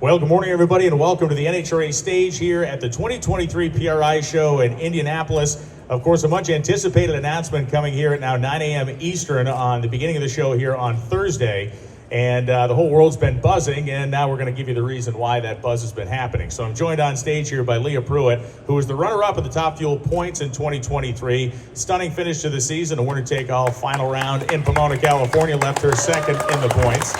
Well, good morning, everybody, and welcome to the NHRA stage here at the 2023 PRI show in Indianapolis. Of course, a much anticipated announcement coming here at now 9 a.m. Eastern on the beginning of the show here on Thursday. And the whole world's been buzzing, and now we're going to give you the reason why that buzz has been happening. So I'm joined on stage here by Leah Pruett, who is the runner-up of the Top Fuel points in 2023. Stunning finish to the season, a winner-take-all final round in Pomona, California, left her second in the points.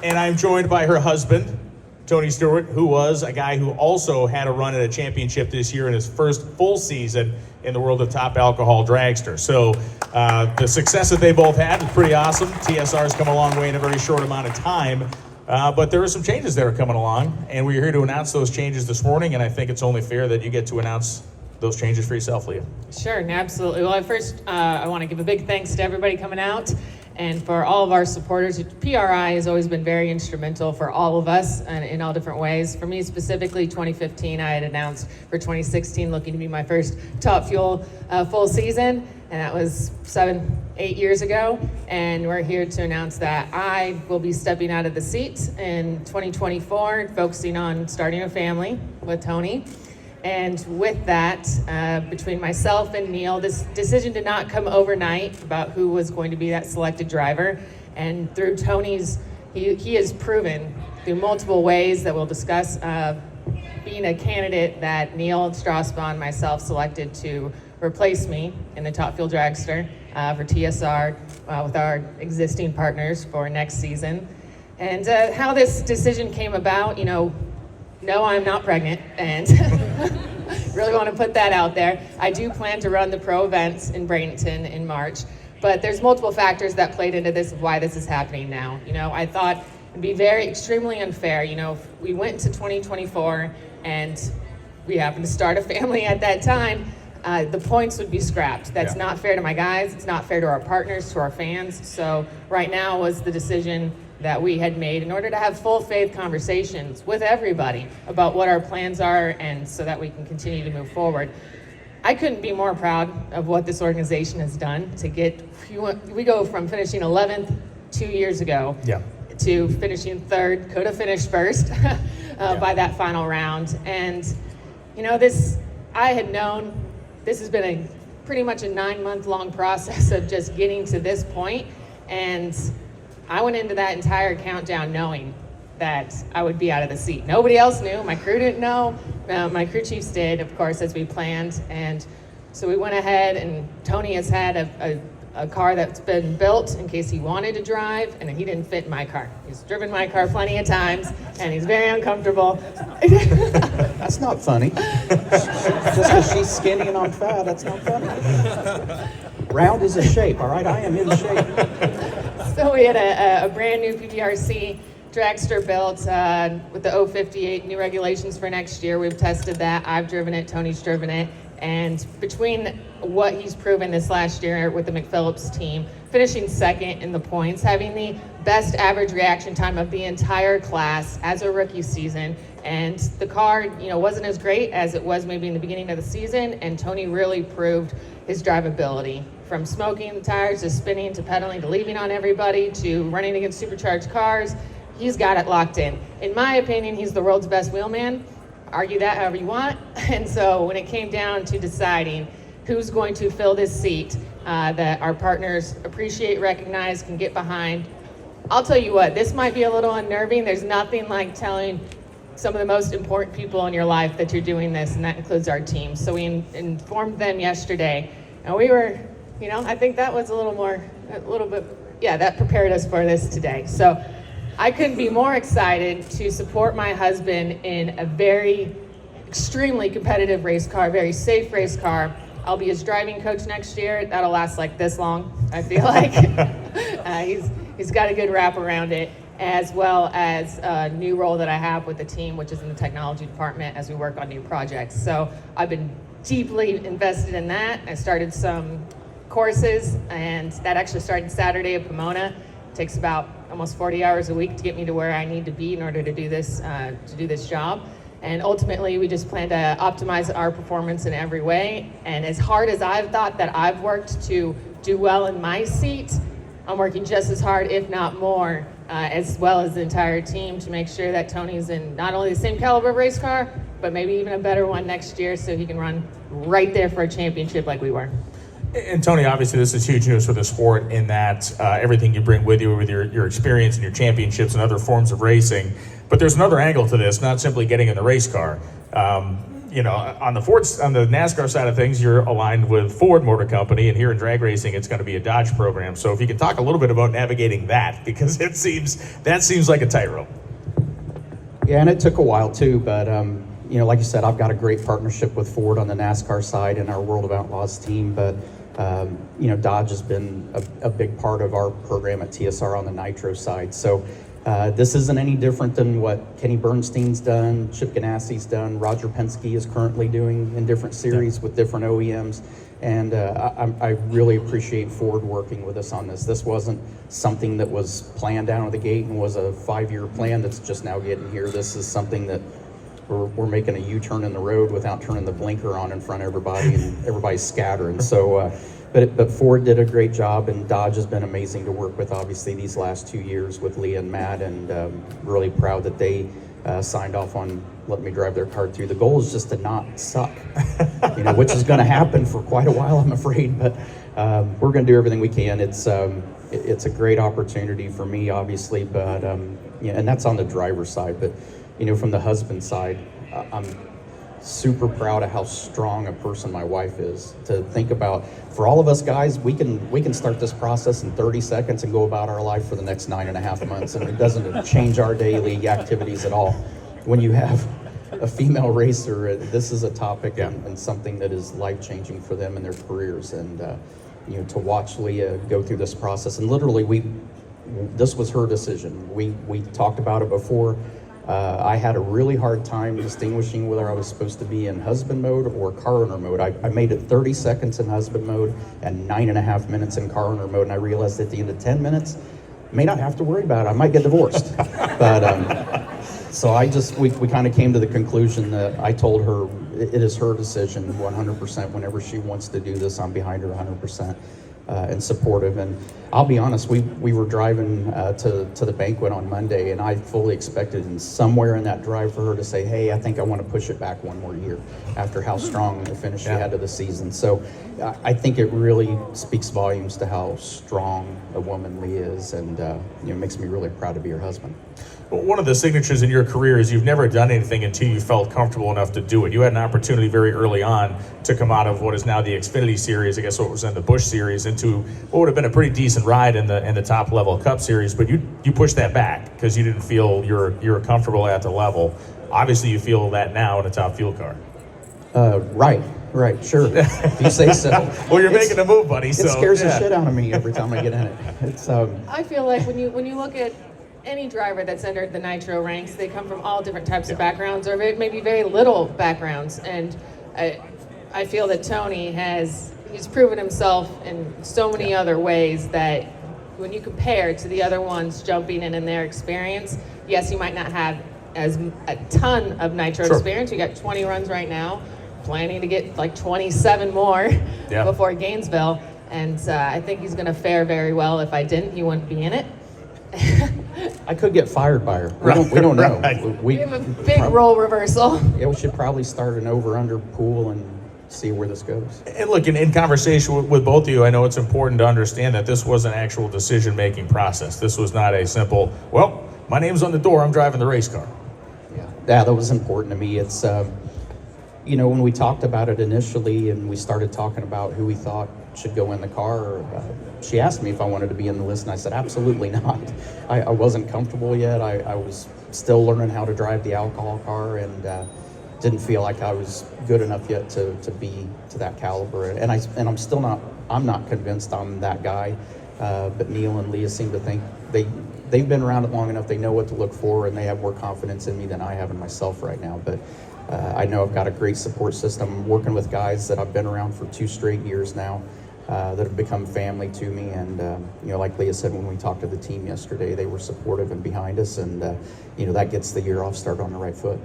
And I'm joined by her husband, Tony Stewart, who was a guy who also had a run at a championship this year in his first full season in the world of top alcohol dragster. So the success that they both had is pretty awesome. TSR has come a long way in a very short amount of time, but there are some changes that are coming along, and we're here to announce those changes this morning, and I think it's only fair that you get to announce those changes for yourself, Leah. Sure, absolutely. Well, first, I want to give a big thanks to everybody coming out. And for all of our supporters, PRI has always been very instrumental for all of us and in all different ways. For me specifically, 2015, I had announced for 2016 looking to be my first Top Fuel full season, and that was 7-8 years ago. And we're here to announce that I will be stepping out of the seat in 2024, focusing on starting a family with Tony. And with that, between myself and Neil, this decision did not come overnight about who was going to be that selected driver. And through Tony's, he has proven through multiple ways that we'll discuss, being a candidate that Neil Strasbaugh and myself selected to replace me in the Top Fuel Dragster for TSR with our existing partners for next season. And how this decision came about, no, I'm not pregnant, and really want to put that out there. I do plan to run the pro events in Bradenton in March, but there's multiple factors that played into this of why this is happening now. I thought it'd be extremely unfair. If we went to 2024 and we happened to start a family at that time, the points would be scrapped. That's not fair to my guys. It's not fair to our partners, to our fans. So right now was the decision that we had made in order to have full faith conversations with everybody about what our plans are and so that we can continue to move forward. I couldn't be more proud of what this organization has done to we go from finishing 11th 2 years ago to finishing third, could have finished first by that final round. And I had known this has been pretty much a 9-month long process of just getting to this point, and I went into that entire countdown knowing that I would be out of the seat. Nobody else knew. My crew didn't know. My crew chiefs did, of course, as we planned. And so we went ahead, and Tony has had a car that's been built in case he wanted to drive, and he didn't fit in my car. He's driven my car plenty of times, and he's very uncomfortable. That's not funny. Just because she's skinny and I'm fat, that's not funny. Round is a shape, all right? I am in shape. So we had a brand new PBRC dragster built with the 058 new regulations for next year. We've tested that. I've driven it. Tony's driven it. And between what he's proven this last year with the McPhillips team, finishing second in the points, having the best average reaction time of the entire class as a rookie season, and the car, wasn't as great as it was maybe in the beginning of the season, and Tony really proved his drivability. From smoking the tires to spinning to pedaling to leaving on everybody to running against supercharged cars, he's got it locked in. In my opinion, he's the world's best wheelman. Argue that however you want. And so when it came down to deciding who's going to fill this seat that our partners appreciate, recognize, can get behind, I'll tell you what, this might be a little unnerving. There's nothing like telling some of the most important people in your life that you're doing this, and that includes our team. So we informed them yesterday, and we were, I think that was that prepared us for this today. So I couldn't be more excited to support my husband in a very extremely competitive race car, very safe race car. I'll be his driving coach next year. That'll last like this long, I feel like. He's got a good wrap around it, as well as a new role that I have with the team, which is in the technology department as we work on new projects. So I've been deeply invested in that. I started some courses, and that actually started Saturday at Pomona. It takes about almost 40 hours a week to get me to where I need to be in order to do this job. And ultimately, we just plan to optimize our performance in every way. And as hard as I've thought that I've worked to do well in my seat, I'm working just as hard, if not more, as well as the entire team, to make sure that Tony's in not only the same caliber of race car, but maybe even a better one next year, so he can run right there for a championship like we were. And Tony, obviously this is huge news for the sport in that everything you bring with you with your experience and your championships and other forms of racing. But there's another angle to this, not simply getting in the race car. You know, on the NASCAR side of things, you're aligned with Ford Motor Company, and here in drag racing, it's going to be a Dodge program. So if you could talk a little bit about navigating that, because that seems like a tightrope. Yeah, and it took a while too, but you know, like you said, I've got a great partnership with Ford on the NASCAR side and our World of Outlaws team, but you know, Dodge has been a big part of our program at TSR on the Nitro side. So this isn't any different than what Kenny Bernstein's done, Chip Ganassi's done, Roger Penske is currently doing in different series with different OEMs. And I really appreciate Ford working with us on this. This wasn't something that was planned out of the gate and was a 5-year plan that's just now getting here. This is something that we're making a U-turn in the road without turning the blinker on in front of everybody, and everybody's scattering. So, but Ford did a great job, and Dodge has been amazing to work with, obviously, these last 2 years with Leah and Matt, and really proud that they signed off on letting me drive their car through. The goal is just to not suck, you know, which is going to happen for quite a while, I'm afraid, but we're going to do everything we can. It's a great opportunity for me, obviously, but yeah, and that's on the driver's side, but you know, from the husband side, I'm super proud of how strong a person my wife is. To think about, for all of us guys, we can start this process in 30 seconds and go about our life for the next 9.5 months, and it doesn't change our daily activities at all. When you have a female racer, this is a topic and something that is life-changing for them in their careers. And you know, to watch Leah go through this process, and literally this was her decision. We talked about it before. I had a really hard time distinguishing whether I was supposed to be in husband mode or car owner mode. I made it 30 seconds in husband mode and 9.5 minutes in car owner mode, and I realized at the end of 10 minutes, I may not have to worry about it. I might get divorced. But so we kind of came to the conclusion that I told her it is her decision 100%. Whenever she wants to do this, I'm behind her 100%. And supportive. And I'll be honest, we were driving to the banquet on Monday, and I fully expected in somewhere in that drive for her to say, hey, I think I want to push it back one more year after how strong the finish she had to the season. So I think it really speaks volumes to how strong a woman Leah is, and you know, makes me really proud to be her husband. Well, one of the signatures in your career is you've never done anything until you felt comfortable enough to do it. You had an opportunity very early on to come out of what is now the Xfinity Series, I guess what was in the Busch Series, into what would have been a pretty decent ride in the top level Cup Series, but you pushed that back because you didn't feel you're comfortable at the level. Obviously, you feel that now in a top fuel car. Right, sure. If you say so. Well, you're making a move, buddy. It scares the shit out of me every time I get in it. It's I feel like when you look at any driver that's entered the Nitro ranks, they come from all different types of backgrounds, or maybe very little backgrounds. And I feel that Tony he's proven himself in so many other ways that when you compare to the other ones jumping in their experience, yes, you might not have a ton of Nitro experience. You got 20 runs right now, planning to get like 27 more before Gainesville. And I think he's going to fare very well. If I didn't, he wouldn't be in it. I could get fired by her. We don't know. Right. We have a big role reversal. Yeah, we should probably start an over-under pool and see where this goes. And look, in conversation with both of you, I know it's important to understand that this was an actual decision-making process. This was not a simple, well, my name's on the door, I'm driving the race car. Yeah, that was important to me. It's, you know, when we talked about it initially and we started talking about who we thought should go in the car, she asked me if I wanted to be in the list, and I said, absolutely not. I wasn't comfortable yet. I was still learning how to drive the alcohol car, and didn't feel like I was good enough yet to be to that caliber. And I'm not convinced I'm that guy, but Neil and Leah seem to think they've been around it long enough, they know what to look for, and they have more confidence in me than I have in myself right now. But I know I've got a great support system, working with guys that I've been around for 2 straight years now, that have become family to me. And you know, like Leah said, when we talked to the team yesterday, they were supportive and behind us, and you know, that gets the year off started on the right foot.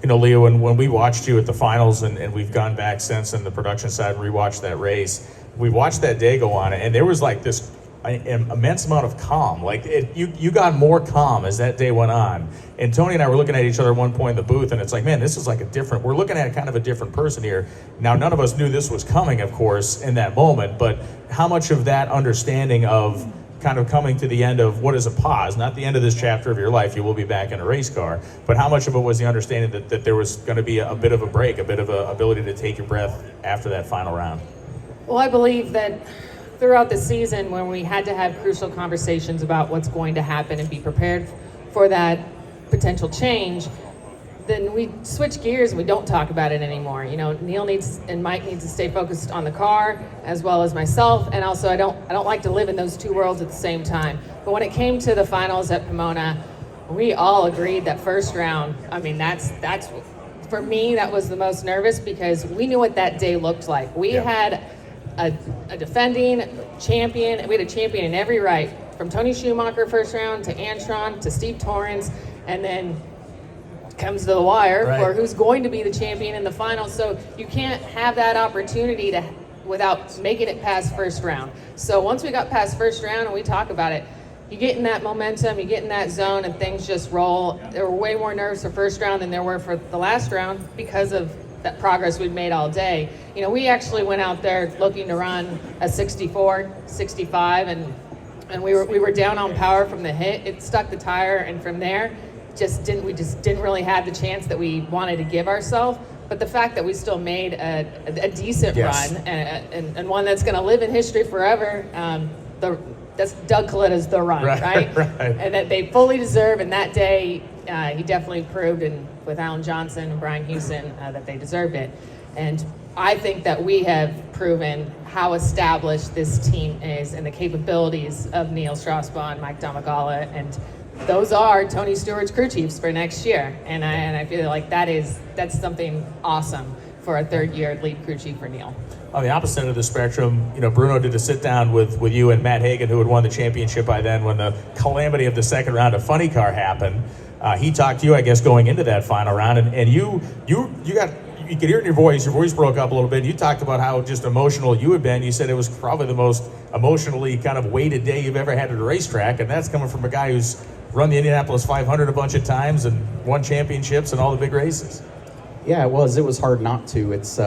You know, Leah, when we watched you at the finals, and we've gone back since in the production side and rewatched that race, we watched that day go on, and there was like this, an immense amount of calm. Like you got more calm as that day went on. And Tony and I were looking at each other at one point in the booth, and it's like, man, this is like we're looking at kind of a different person here. Now, none of us knew this was coming, of course, in that moment, but how much of that understanding of kind of coming to the end of what is a pause, not the end of this chapter of your life, you will be back in a race car, but how much of it was the understanding that there was going to be a bit of a break, a bit of an ability to take your breath after that final round? Well, I believe that throughout the season, when we had to have crucial conversations about what's going to happen and be prepared for that potential change, then we switch gears and we don't talk about it anymore. You know, Neil needs and Mike needs to stay focused on the car, as well as myself, and also I don't like to live in those two worlds at the same time. But when it came to the finals at Pomona, we all agreed that first round, I mean, that's for me, that was the most nervous, because we knew what that day looked like. We had a defending champion, we had a champion in every right, from Tony Schumacher first round to Antron to Steve Torrens, and then comes to the wire for who's going to be the champion in the final. So you can't have that opportunity without making it past first round. So once we got past first round and we talk about it, you get in that momentum, you get in that zone, and things just roll. There were way more nerves for first round than there were for the last round because of that progress we'd made all day. You know, we actually went out there looking to run a 64, 65, and we were down on power from the hit. It stuck the tire, and from there, we just didn't really have the chance that we wanted to give ourselves. But the fact that we still made a decent run and one that's going to live in history forever, that's Doug Coletta's the run, right? And that they fully deserve. And that day, he definitely proved, and with Alan Johnson and Brian Houston, that they deserved it. And I think that we have proven how established this team is and the capabilities of Neil Strasbaugh, Mike Domagala, and those are Tony Stewart's crew chiefs for next year. And I feel like that's something awesome for a third-year lead crew chief for Neil. On the opposite end of the spectrum, you know, Bruno did a sit-down with you and Matt Hagan, who had won the championship by then when the calamity of the second round of Funny Car happened. He talked to you, I guess, going into that final round, and you could hear it in your voice broke up a little bit. You talked about how just emotional you had been. You said it was probably the most emotionally kind of weighted day you've ever had at a racetrack, and that's coming from a guy who's run the Indianapolis 500 a bunch of times and won championships and all the big races. Yeah, it was hard not to. It's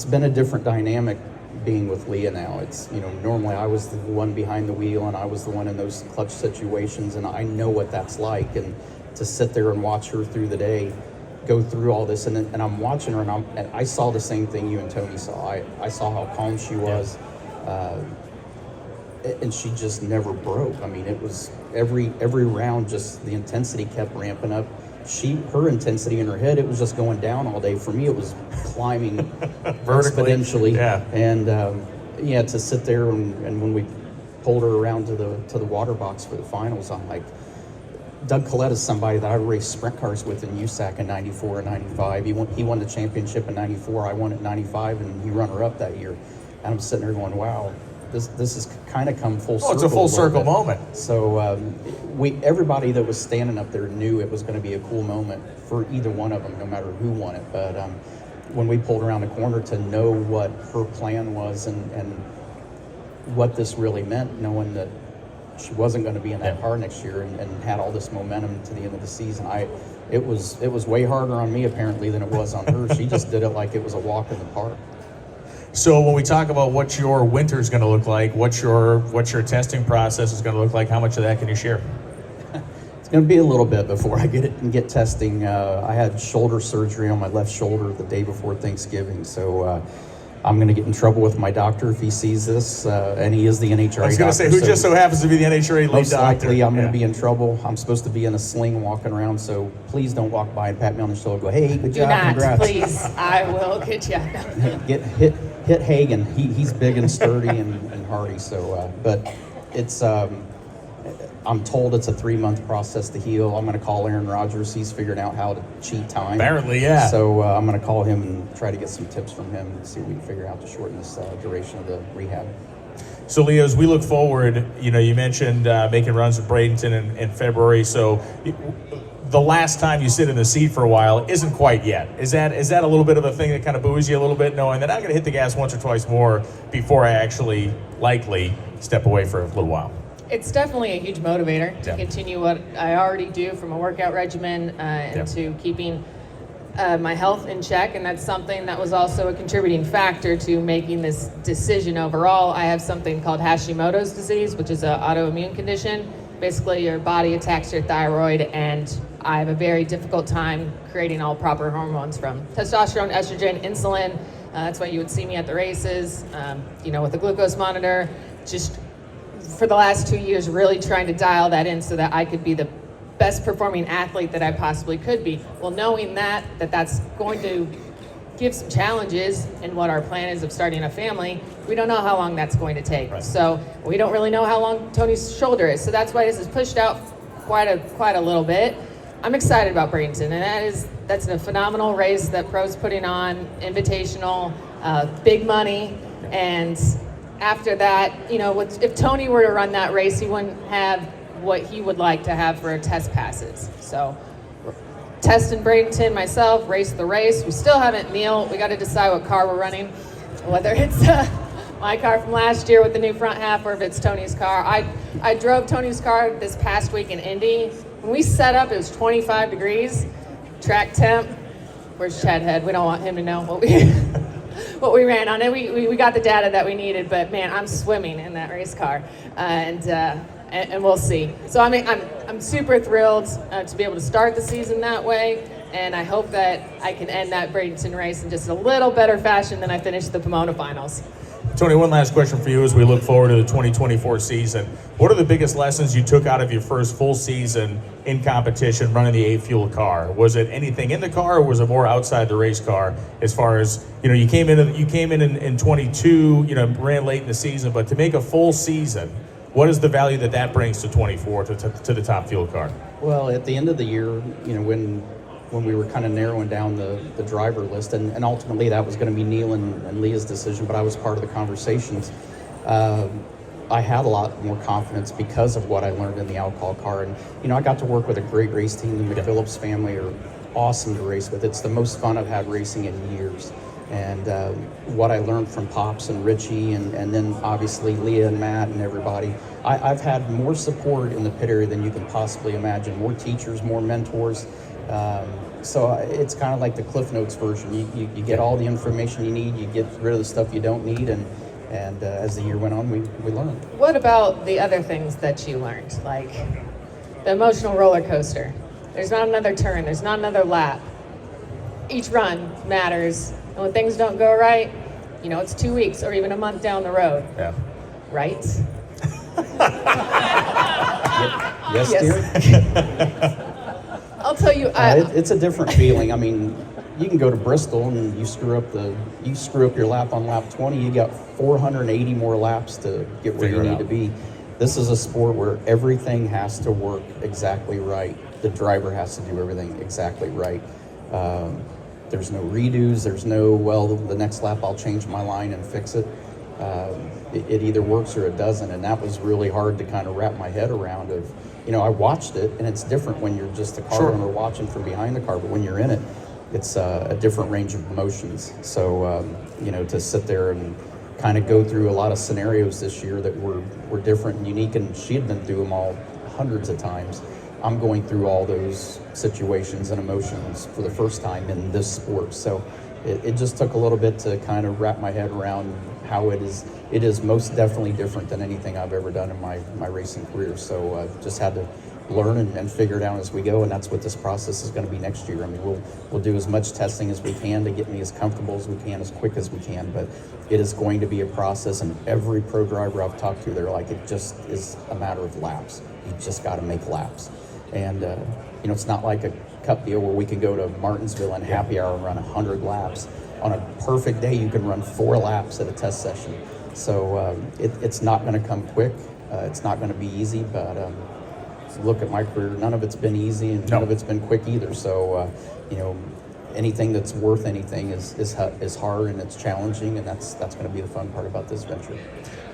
been a different dynamic being with Leah now. It's, you know, normally I was the one behind the wheel and I was the one in those clutch situations, and I know what that's like. And to sit there and watch her through the day go through all this, and I'm watching her, and I saw the same thing you and Tony saw. I saw how calm she was, and she just never broke. I mean, it was every round, just the intensity kept ramping up. Her intensity in her head, it was just going down all day. For me, it was climbing vertically, exponentially. Yeah. And to sit there and when we pulled her around to the water box for the finals, I'm like, Doug Coletta's somebody that I raced sprint cars with in USAC in 94 and 95. He won the championship in 94. I won at 95, and he runner-up that year. And I'm sitting there going, wow, this has kind of come full circle. Oh, it's a full circle moment. So everybody that was standing up there knew it was going to be a cool moment for either one of them, no matter who won it. But when we pulled around the corner, to know what her plan was and what this really meant, knowing that she wasn't going to be in that car next year and had all this momentum to the end of the season, it was way harder on me apparently than it was on her. She just did it like it was a walk in the park. So when we talk about what your winter is going to look like, what your testing process is going to look like, how much of that can you share? It's going to be a little bit before I get testing. I had shoulder surgery on my left shoulder the day before Thanksgiving, so I'm going to get in trouble with my doctor if he sees this, and he is the NHRA doctor. I was going to say, who just so happens to be the NHRA lead most doctor. Most likely I'm going to be in trouble. I'm supposed to be in a sling walking around, so please don't walk by and pat me on the shoulder and go, hey, good job, congrats. Please. I will get you. Hit Hagan. He's big and sturdy and hardy. So, but it's I'm told it's a 3-month process to heal. I'm going to call Aaron Rodgers. He's figuring out how to cheat time. Apparently, yeah. So I'm going to call him and try to get some tips from him and see if we can figure out to shorten this duration of the rehab. So, Leah, as we look forward, you know, you mentioned making runs with Bradenton in February. So the last time you sit in the seat for a while isn't quite yet. Is that a little bit of a thing that kind of buoys you a little bit, knowing that I'm going to hit the gas once or twice more before I actually likely step away for a little while? It's definitely a huge motivator to continue what I already do from a workout regimen into keeping my health in check, and that's something that was also a contributing factor to making this decision overall. I have something called Hashimoto's disease, which is an autoimmune condition. Basically, your body attacks your thyroid, and I have a very difficult time creating all proper hormones from testosterone, estrogen, insulin. That's why you would see me at the races, with the glucose monitor, just for the last 2 years, really trying to dial that in so that I could be the best performing athlete that I possibly could be. Well, knowing that's going to give some challenges in what our plan is of starting a family, we don't know how long that's going to take. Right. So we don't really know how long Tony's shoulder is. So that's why this is pushed out quite a little bit. I'm excited about Bradenton, and that's a phenomenal race that Pro's putting on, invitational, big money, and after that, if Tony were to run that race, he wouldn't have what he would like to have for test passes. So test in Bradenton, myself, race the race. We still haven't, Neil, we got to decide what car we're running, whether it's my car from last year with the new front half or if it's Tony's car. I drove Tony's car this past week in Indy. When we set up, it was 25 degrees, track temp. Where's Chad Head? We don't want him to know what we ran on it. We got the data that we needed, but man, I'm swimming in that race car, and we'll see. So I'm super thrilled to be able to start the season that way, and I hope that I can end that Bradenton race in just a little better fashion than I finished the Pomona finals. Tony, one last question for you as we look forward to the 2024 season. What are the biggest lessons you took out of your first full season in competition running the A-Fuel car? Was it anything in the car, or was it more outside the race car as far as, you came in 22, ran late in the season, but to make a full season, what is the value that brings to 24 to the top fuel car? Well, at the end of the year, when we were kind of narrowing down the driver list, and ultimately that was going to be Neil and Leah's decision, but I was part of the conversations. I had a lot more confidence because of what I learned in the alcohol car, and I got to work with a great race team. The McPhillips family are awesome to race with. It's the most fun I've had racing in years. And what I learned from Pops and Richie, and then obviously Leah and Matt and everybody, I've had more support in the pit area than you can possibly imagine. More teachers, more mentors. So it's kind of like the Cliff Notes version. You get all the information you need, you get rid of the stuff you don't need, and as the year went on, we learned. What about the other things that you learned, like the emotional roller coaster? There's not another turn, there's not another lap. Each run matters, and when things don't go right, it's 2 weeks or even a month down the road. Yeah. Right? Yes, dear. I'll tell you, it's a different feeling. I mean, you can go to Bristol and you screw up your lap on lap 20. You got 480 more laps to get where you need to be. This is a sport where everything has to work exactly right. The driver has to do everything exactly right. There's no redos. There's no, the next lap I'll change my line and fix it. It either works or it doesn't, and that was really hard to kind of wrap my head around. I watched it, and it's different when you're just a car owner watching from behind the car, but when you're in it, it's a different range of emotions. So, to sit there and kind of go through a lot of scenarios this year that were different and unique, and she had been through them all hundreds of times. I'm going through all those situations and emotions for the first time in this sport. So it just took a little bit to kind of wrap my head around how it is. It is most definitely different than anything I've ever done in my racing career. So I've just had to learn and figure it out as we go, and that's what this process is going to be next year. I mean, we'll do as much testing as we can to get me as comfortable as we can, as quick as we can, but it is going to be a process, and every pro driver I've talked to, they're like, it just is a matter of laps. You just got to make laps. And, it's not like a cup deal where we can go to Martinsville and happy hour and run 100 laps. On a perfect day, you can run 4 laps at a test session. So it's not going to come quick. It's not going to be easy, but look at my career. None of it's been easy, and none of it's been quick either. So, anything that's worth anything is hard and it's challenging, and that's going to be the fun part about this venture.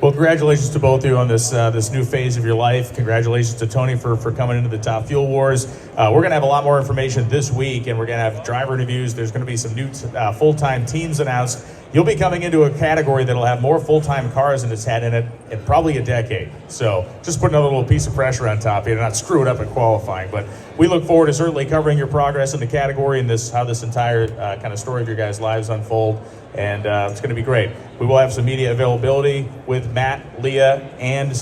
Well, congratulations to both of you on this this new phase of your life. Congratulations to Tony for coming into the Top Fuel Wars. We're going to have a lot more information this week, and we're going to have driver interviews. There's going to be some new full-time teams announced. You'll be coming into a category that'll have more full-time cars than it's had in it in probably a decade. So just put another little piece of pressure on top of you to not screw it up at qualifying. But we look forward to certainly covering your progress in the category and how this entire kind of story of your guys' lives unfold. And it's going to be great. We will have some media availability with Matt, Leah, and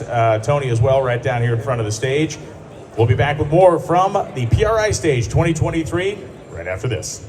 Tony as well right down here in front of the stage. We'll be back with more from the PRI Stage 2023 right after this.